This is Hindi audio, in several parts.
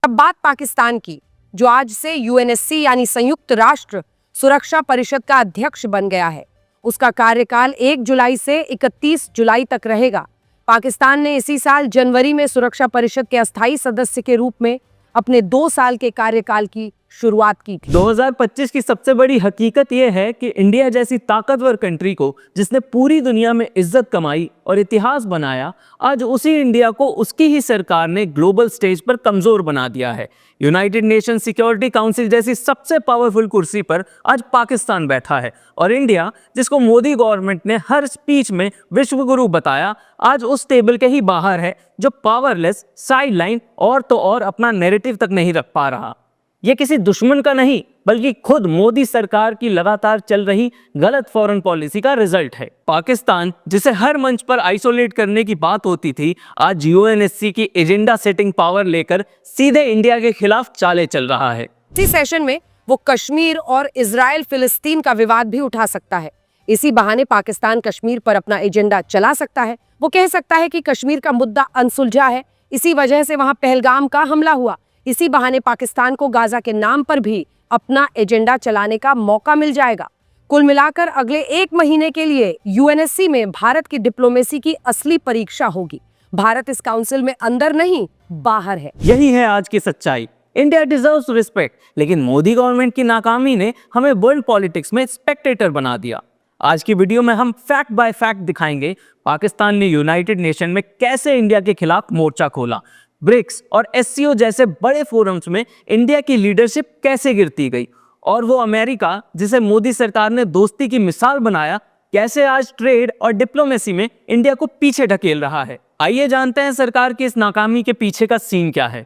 अब बात पाकिस्तान की, जो आज से यूएनएससी यानी संयुक्त राष्ट्र सुरक्षा परिषद का अध्यक्ष बन गया है। उसका कार्यकाल 1 जुलाई से 31 जुलाई तक रहेगा। पाकिस्तान ने इसी साल जनवरी में सुरक्षा परिषद के अस्थायी सदस्य के रूप में अपने 2 साल के कार्यकाल की शुरुआत की थी। 2025 की सबसे बड़ी हकीकत यह है कि इंडिया जैसी ताकतवर कंट्री को, जिसने पूरी दुनिया में इज्जत कमाई और इतिहास बनाया, आज उसी इंडिया को उसकी ही सरकार ने ग्लोबल स्टेज पर कमजोर बना दिया है। यूनाइटेड नेशन सिक्योरिटी काउंसिल जैसी सबसे पावरफुल कुर्सी पर आज पाकिस्तान बैठा है, और इंडिया, जिसको मोदी गवर्नमेंट ने हर स्पीच में विश्व गुरु बताया, आज उस टेबल के ही बाहर है, जो पावरलेस, साइडलाइन और तो और अपना नैरेटिव तक नहीं रख पा रहा। यह किसी दुश्मन का नहीं, बल्कि खुद मोदी सरकार की लगातार चल रही गलत फॉरेन पॉलिसी का रिजल्ट है। पाकिस्तान, जिसे हर मंच पर आइसोलेट करने की बात होती थी, आज यूएनएससी की एजेंडा सेटिंग पावर लेकर सीधे इंडिया के खिलाफ चाले चल रहा है। इसी सेशन में वो कश्मीर और इजराइल फिलिस्तीन का विवाद भी उठा सकता है। इसी बहाने पाकिस्तान कश्मीर पर अपना एजेंडा चला सकता है। वो कह सकता है कि कश्मीर का मुद्दा अनसुलझा है, इसी वजह से वहां पहलगाम का हमला हुआ। इसी बहाने पाकिस्तान को गाजा के नाम पर भी अपना एजेंडा चलाने का मौका मिल जाएगा। कुल मिलाकर अगले 1 महीने के लिए यूएनएससी में भारत की डिप्लोमेसी की असली परीक्षा होगी। भारत इस काउंसिल में अंदर नहीं, बाहर है। यही है आज की सच्चाई। इंडिया डिजर्व्स रिस्पेक्ट, लेकिन मोदी गवर्नमेंट की नाकामी ने हमें वर्ल्ड पॉलिटिक्स में स्पेक्टेटर बना दिया। आज की वीडियो में हम फैक्ट बाय फैक्ट दिखाएंगे पाकिस्तान ने यूनाइटेड नेशन में कैसे इंडिया के खिलाफ मोर्चा खोला, ब्रिक्स और एससीओ जैसे बड़े फोरम्स में इंडिया की लीडरशिप कैसे गिरती गई, और वो अमेरिका, जिसे मोदी सरकार ने दोस्ती की मिसाल बनाया, कैसे आज ट्रेड और डिप्लोमेसी में इंडिया को पीछे ढकेल रहा है। आइए जानते हैं सरकार की इस नाकामी के पीछे का सीन क्या है।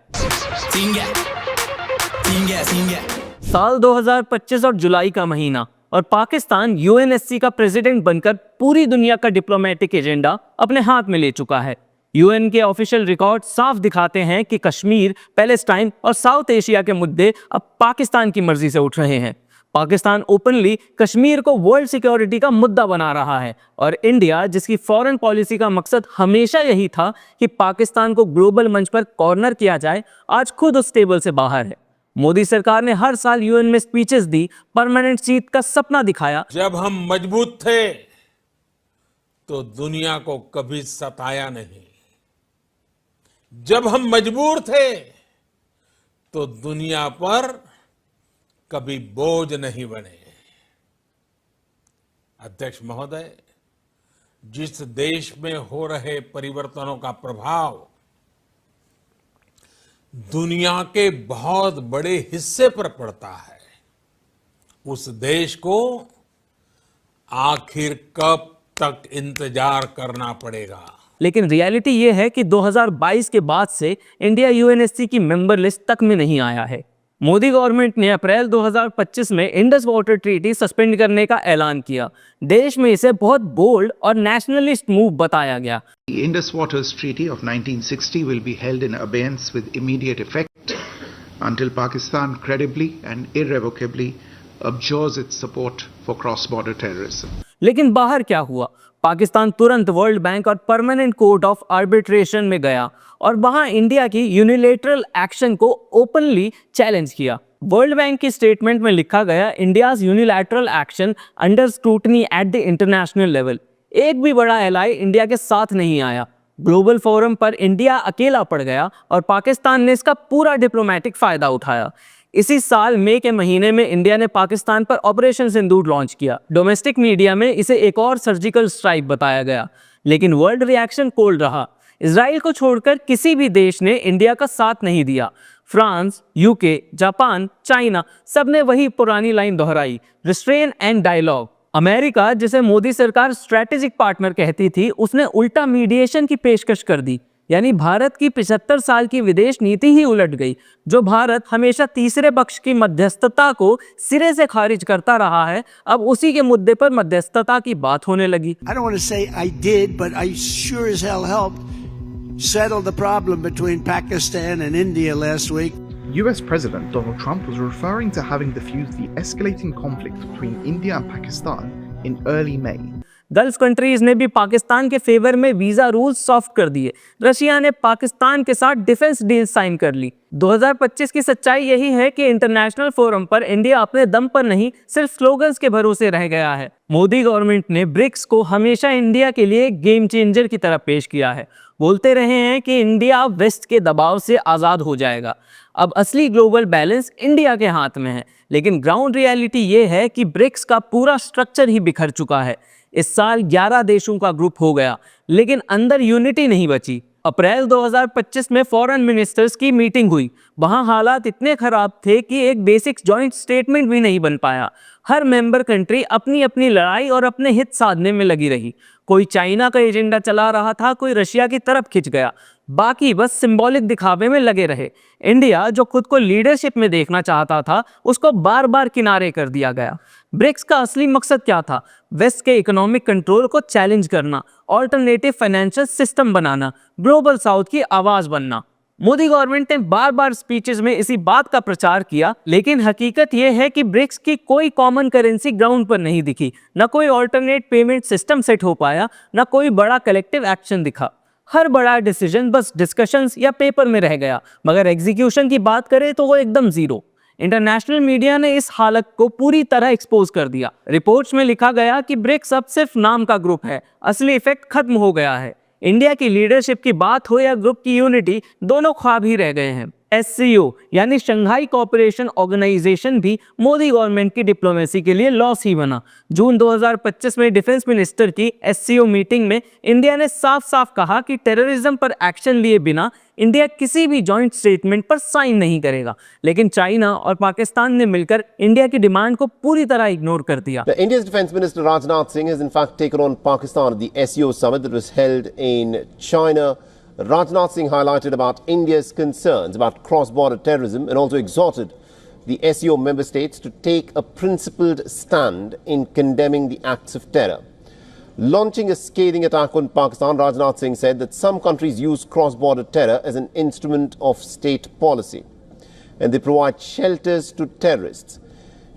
साल 2025 और जुलाई का महीना, और पाकिस्तान यूएनएससी का प्रेसिडेंट बनकर पूरी दुनिया का डिप्लोमेटिक एजेंडा अपने हाथ में ले चुका है। यूएन के ऑफिशियल रिकॉर्ड साफ दिखाते हैं कि कश्मीर, पैलेस्टाइन और साउथ एशिया के मुद्दे अब पाकिस्तान की मर्जी से उठ रहे हैं। पाकिस्तान ओपनली कश्मीर को वर्ल्ड सिक्योरिटी का मुद्दा बना रहा है, और इंडिया, जिसकी फॉरेन पॉलिसी का मकसद हमेशा यही था कि पाकिस्तान को ग्लोबल मंच पर कॉर्नर किया जाए, आज खुद उस टेबल से बाहर है। मोदी सरकार ने हर साल यूएन में स्पीचेस दी, परमानेंट सीट का सपना दिखाया। जब हम मजबूत थे तो दुनिया को कभी सताया नहीं, जब हम मजबूर थे तो दुनिया पर कभी बोझ नहीं बने। अध्यक्ष महोदय, जिस देश में हो रहे परिवर्तनों का प्रभाव दुनिया के बहुत बड़े हिस्से पर पड़ता है, उस देश को आखिर कब तक इंतजार करना पड़ेगा। लेकिन रियलिटी ये है कि 2022 के बाद से इंडिया यूएनएससी की मेंबर लिस्ट तक में नहीं आया है। मोदी गवर्नमेंट ने अप्रैल 2025 में इंडस वाटर ट्रीटी सस्पेंड करने का ऐलान किया। देश में इसे बहुत बोल्ड और नेशनलिस्ट मूव बताया गया। The Indus Waters Treaty of 1960 will be held in abeyance with immediate effect until Pakistan credibly and irrevocably abjures its support for cross-border terrorism. लेकिन बाहर क्या हुआ? पाकिस्तान तुरंत वर्ल्ड बैंक और परमानेंट कोर्ट ऑफ आर्बिट्रेशन में गया और वहां इंडिया की यूनिलेटरल एक्शन को ओपनली चैलेंज किया। वर्ल्ड बैंक की स्टेटमेंट में लिखा गया, India's unilateral action under scrutiny at the international level. एक भी बड़ा एलाई इंडिया के साथ नहीं आया। ग्लोबल फोरम पर इंडिया अकेला पड़ गया और पाकिस्तान ने इसका पूरा डिप्लोमेटिक फायदा उठाया। इसी साल मई के महीने में इंडिया ने पाकिस्तान पर ऑपरेशन सिंदूर लॉन्च किया। डोमेस्टिक मीडिया में इसे एक और सर्जिकल स्ट्राइक बताया गया, लेकिन वर्ल्ड रिएक्शन कोल्ड रहा। इजराइल को छोड़कर किसी भी देश ने इंडिया का साथ नहीं दिया। फ्रांस, यूके, जापान, चाइना, सबने वही पुरानी लाइन दोहराई, रिस्ट्रेन एंड डायलॉग। अमेरिका, जिसे मोदी सरकार स्ट्रेटेजिक पार्टनर कहती थी, उसने उल्टा मीडिएशन की पेशकश कर दी। यानी भारत की 75 साल की विदेश नीति ही उलट गई। जो भारत हमेशा तीसरे पक्ष की मध्यस्थता को सिरे से खारिज करता रहा है, अब उसी के मुद्दे पर मध्यस्थता की बात होने लगी। I don't want to say I did, but I sure as hell helped settle the problem between Pakistan and India last week. US President Donald Trump was referring to having diffused the escalating conflict between India and Pakistan in early May. Gulf countries ने भी पाकिस्तान के फेवर में वीजा रूल्स सॉफ्ट कर दिए। रशिया ने पाकिस्तान के साथ डिफेंस डील साइन कर ली। 2025 की सच्चाई यही है कि इंटरनेशनल फोरम पर इंडिया अपने दम पर नहीं, सिर्फ स्लोगन्स के भरोसे रह गया है। मोदी गवर्नमेंट ने ब्रिक्स को हमेशा इंडिया के लिए गेम चेंजर की तरह पेश किया है। बोलते रहे हैं कि इंडिया वेस्ट के दबाव से आज़ाद हो जाएगा। अब असली ग्लोबल बैलेंस इंडिया के हाथ में है, लेकिन ग्राउंड रियलिटी ये है कि ब्रिक्स का पूरा स्ट्रक्चर ही बिखर चुका है। इस साल 11 देशों का ग्रुप हो गया, लेकिन अंदर यूनिटी नहीं बची। अप्रैल 2025 में फॉरेन मिनिस्टर्स की मीटिंग हुई। वहां हालात इतने खराब थे कि एक बेसिक जॉइंट स्टेटमेंट भी नहीं बन पाया। हर मेंबर कंट्री अपनी अपनी लड़ाई और अपने हित साधने में लगी रही। कोई चाइना का एजेंडा चला रहा था, कोई रशिया की तरफ खिंच गया, बाकी बस सिंबॉलिक दिखावे में लगे रहे। इंडिया जो खुद को लीडरशिप में देखना चाहता था, उसको बार बार किनारे कर दिया गया। ब्रिक्स का असली मकसद क्या था? वेस्ट के इकोनॉमिक कंट्रोल को चैलेंज करना, ऑल्टरनेटिव फाइनेंशियल सिस्टम बनाना, ग्लोबल साउथ की आवाज बनना। मोदी गवर्नमेंट ने बार बार स्पीचेस में इसी बात का प्रचार किया, लेकिन हकीकत यह है कि ब्रिक्स की कोई कॉमन करेंसी ग्राउंड पर नहीं दिखी, न कोई ऑल्टरनेट पेमेंट सिस्टम सेट हो पाया, न कोई बड़ा कलेक्टिव एक्शन दिखा। हर बड़ा डिसीजन बस डिस्कशंस या पेपर में रह गया, मगर एग्जीक्यूशन की बात करें तो वो एकदम जीरो। इंटरनेशनल मीडिया ने इस हालत को पूरी तरह एक्सपोज कर दिया। रिपोर्ट्स में लिखा गया कि ब्रिक्स अब सिर्फ नाम का ग्रुप है, असली इफेक्ट खत्म हो गया है। इंडिया की लीडरशिप की बात हो या ग्रुप की यूनिटी, दोनों ख्वाब ही रह गए हैं। SCO यानी शंघाई कोऑपरेशन ऑर्गेनाइजेशन भी मोदी गवर्नमेंट की डिप्लोमेसी के लिए लॉस ही बना। जून 2025 में डिफेंस मिनिस्टर की SCO मीटिंग में इंडिया ने साफ साफ कहा कि टेररिज्म पर एक्शन लिए बिना इंडिया किसी भी जॉइंट स्टेटमेंट पर साइन नहीं करेगा, लेकिन चाइना और पाकिस्तान ने मिलकर इंडिया की डिमांड को पूरी तरह इग्नोर कर दिया। India's Defence Minister Rajnath Singh has in fact taken on Pakistan at the SCO summit that was held in China. Rajnath Singh highlighted about India's concerns about cross-border terrorism and also exhorted the SCO member states to take a principled stand in condemning the acts of terror. Launching a scathing attack on Pakistan, Rajnath Singh said that some countries use cross-border terror as an instrument of state policy and they provide shelters to terrorists.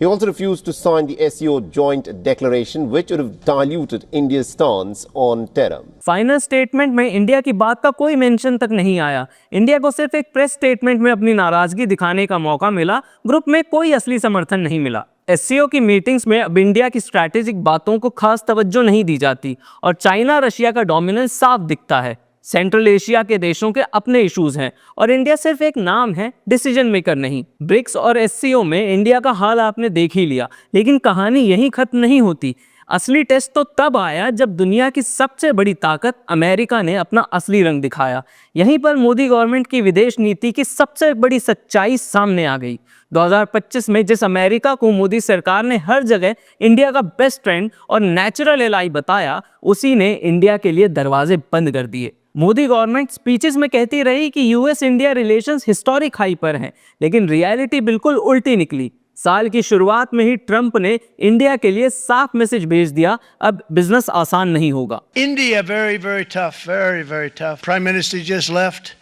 He also refused to sign the SCO joint declaration, which would have diluted India's stance on terror. Final statement में इंडिया की बात का कोई मेंशन तक नहीं आया। इंडिया को सिर्फ एक प्रेस स्टेटमेंट में अपनी नाराजगी दिखाने का मौका मिला, ग्रुप में कोई असली समर्थन नहीं मिला। SCO की मीटिंग्स में अब इंडिया की स्ट्रैटेजिक बातों को खास तवज्जो नहीं दी जाती और चाइना रशिया का डोमिनेंस साफ दिखता है। सेंट्रल एशिया के देशों के अपने इश्यूज हैं और इंडिया सिर्फ एक नाम है, डिसीजन मेकर नहीं। ब्रिक्स और SCO में इंडिया का हाल आपने देख ही लिया, लेकिन कहानी यहीं खत्म नहीं होती। असली टेस्ट तो तब आया जब दुनिया की सबसे बड़ी ताकत अमेरिका ने अपना असली रंग दिखाया। यहीं पर मोदी गवर्नमेंट की विदेश नीति की सबसे बड़ी सच्चाई सामने आ गई। 2025 में जिस अमेरिका को मोदी सरकार ने हर जगह इंडिया का बेस्ट फ्रेंड और नेचुरल एलाई बताया, उसी ने इंडिया के लिए दरवाजे बंद कर दिए। मोदी गवर्नमेंट स्पीचेस में कहती रही कि US India relations historic high पर हैं, लेकिन रियलिटी बिल्कुल उल्टी निकली। साल की शुरुआत में ही ट्रंप ने इंडिया के लिए साफ मैसेज भेज दिया, अब बिजनेस आसान नहीं होगा। India, very, very tough, very, very tough. Prime Minister just left,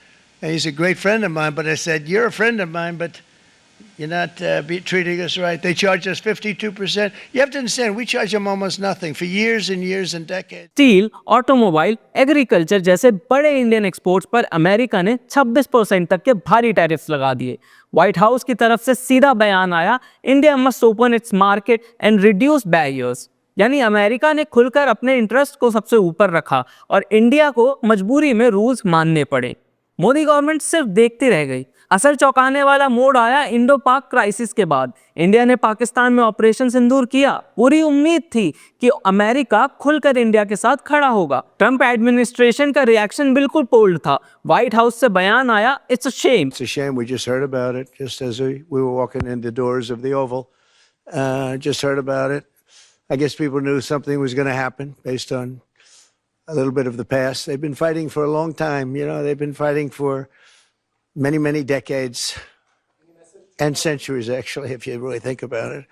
and he's a great friend of mine, but I said, you're a friend of mine, but you're not treating us right. They charge us 52%. You have to understand, we charge them almost nothing for years and years and decades. Steel, automobile, agriculture जैसे बड़े इंडियन एक्सपोर्ट्स पर अमेरिका ने 26% तक के भारी टैरिफ्स लगा दिए। व्हाइट हाउस की तरफ से सीधा बयान आया, India must open its market and reduce barriers. यानी अमेरिका ने खुलकर अपने इंटरेस्ट को सबसे ऊपर रखा और इंडिया को मजबूरी में रूल्स मानने पड़े। मोदी गवर्नमेंट सिर्फ देखती रह गई। असल चौंकाने वाला मोड़ आया इंडो पाक क्राइसिस के बाद। इंडिया ने पाकिस्तान में ऑपरेशन सिंदूर किया। पूरी उम्मीद थी कि अमेरिका खुलकर इंडिया के साथ खड़ा होगा। ट्रंप एडमिनिस्ट्रेशन का रिएक्शन बिल्कुल पोल्ड था। व्हाइट हाउस से बयान आया, it's a shame. It's a shame. We just heard about it just as we were walking in the doors of the Oval. Just heard about it. I guess people knew something was going to happen based on a little bit of the past. They've been fighting for a long time. You know, they've been fighting for many, many decades and centuries, actually, if you really think about it.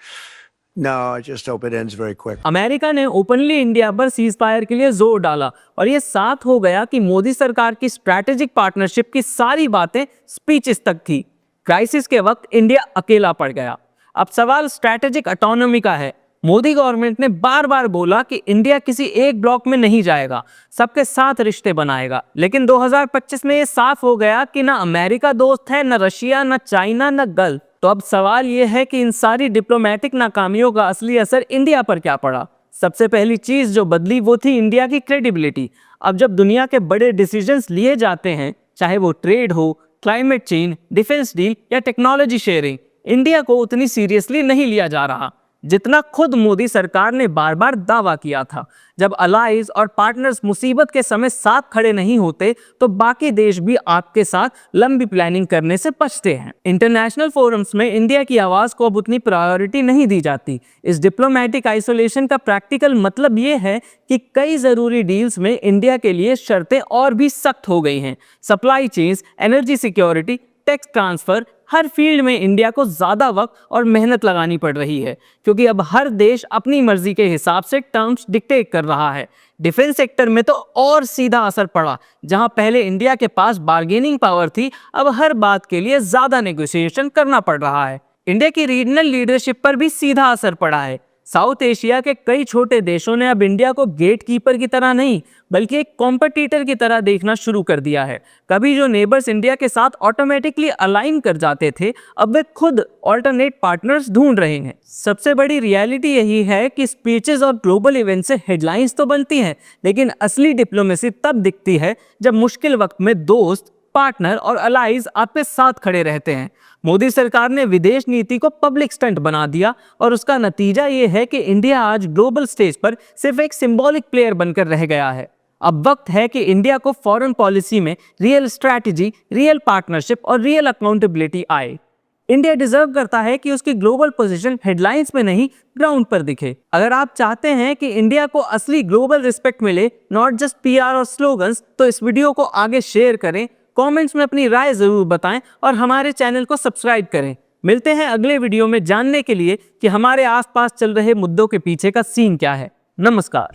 No, I just hope it ends very quick. America ने ओपनली इंडिया पर सीज फायर के लिए जोर डाला और ये साफ हो गया कि मोदी सरकार की स्ट्रैटेजिक पार्टनरशिप की सारी बातें स्पीचेस तक थी। क्राइसिस के वक्त इंडिया अकेला पड़ गया। अब सवाल स्ट्रैटेजिक ऑटोनॉमी का है। मोदी गवर्नमेंट ने बार बार बोला कि इंडिया किसी एक ब्लॉक में नहीं जाएगा, सबके साथ रिश्ते बनाएगा। लेकिन 2025 में ये साफ हो गया कि ना अमेरिका दोस्त है, ना रशिया, ना चाइना, ना गल्फ। तो अब सवाल ये है कि इन सारी डिप्लोमेटिक नाकामियों का असली असर इंडिया पर क्या पड़ा। सबसे पहली चीज जो बदली वो थी इंडिया की क्रेडिबिलिटी। अब जब दुनिया के बड़े डिसीजंस लिए जाते हैं, चाहे वो ट्रेड हो, क्लाइमेट चेंज, डिफेंस डील या टेक्नोलॉजी शेयरिंग, इंडिया को उतनी सीरियसली नहीं लिया जा रहा जितना खुद मोदी सरकार ने बार बार दावा किया था। जब अलाइज और पार्टनर्स मुसीबत के समय साथ खड़े नहीं होते तो बाकी देश भी आपके साथ लंबी प्लानिंग करने से बचते हैं। इंटरनेशनल फोरम्स में इंडिया की आवाज को अब उतनी प्रायोरिटी नहीं दी जाती। इस डिप्लोमेटिक आइसोलेशन का प्रैक्टिकल मतलब ये है कि कई जरूरी डील्स में इंडिया के लिए शर्तें और भी सख्त हो गई हैं। Supply chains, energy security, tax transfer, हर फील्ड में इंडिया को ज्यादा वक्त और मेहनत लगानी पड़ रही है, क्योंकि अब हर देश अपनी मर्जी के हिसाब से टर्म्स डिक्टेट कर रहा है। डिफेंस सेक्टर में तो और सीधा असर पड़ा। जहां पहले इंडिया के पास बार्गेनिंग पावर थी, अब हर बात के लिए ज्यादा नेगोशिएशन करना पड़ रहा है। इंडिया की रीजनल लीडरशिप पर भी सीधा असर पड़ा है। साउथ एशिया के कई छोटे देशों ने अब इंडिया को गेटकीपर की तरह नहीं बल्कि एक कॉम्पिटिटर की तरह देखना शुरू कर दिया है। कभी जो नेबर्स इंडिया के साथ ऑटोमेटिकली अलाइन कर जाते थे, अब वे खुद ऑल्टरनेट पार्टनर्स ढूंढ रहे हैं। सबसे बड़ी रियलिटी यही है कि स्पीचेस और ग्लोबल इवेंट से हेडलाइंस तो बनती हैं, लेकिन असली डिप्लोमेसी तब दिखती है जब मुश्किल वक्त में दोस्त, पार्टनर और अलाइज आपके साथ खड़े रहते हैं। मोदी सरकार ने विदेश नीति को पब्लिक स्टंट बना दिया और उसका नतीजा ये है कि इंडिया आज ग्लोबल स्टेज पर सिर्फ एक सिंबॉलिक प्लेयर बनकर रह गया है। अब वक्त है कि इंडिया को फॉरेन पॉलिसी में रियल स्ट्रैटेजी, रियल पार्टनरशिप और रियल अकाउंटेबिलिटी आए। इंडिया डिजर्व करता है कि उसकी ग्लोबल पोजीशन हेडलाइंस में नहीं ग्राउंड पर दिखे। अगर आप चाहते हैं कि इंडिया को असली ग्लोबल रिस्पेक्ट मिले, नॉट जस्ट पीआर और स्लोगन्स, तो इस वीडियो को आगे शेयर करें, कमेंट्स में अपनी राय जरूर बताएं और हमारे चैनल को सब्सक्राइब करें। मिलते हैं अगले वीडियो में जानने के लिए कि हमारे आसपास चल रहे मुद्दों के पीछे का सीन क्या है। नमस्कार।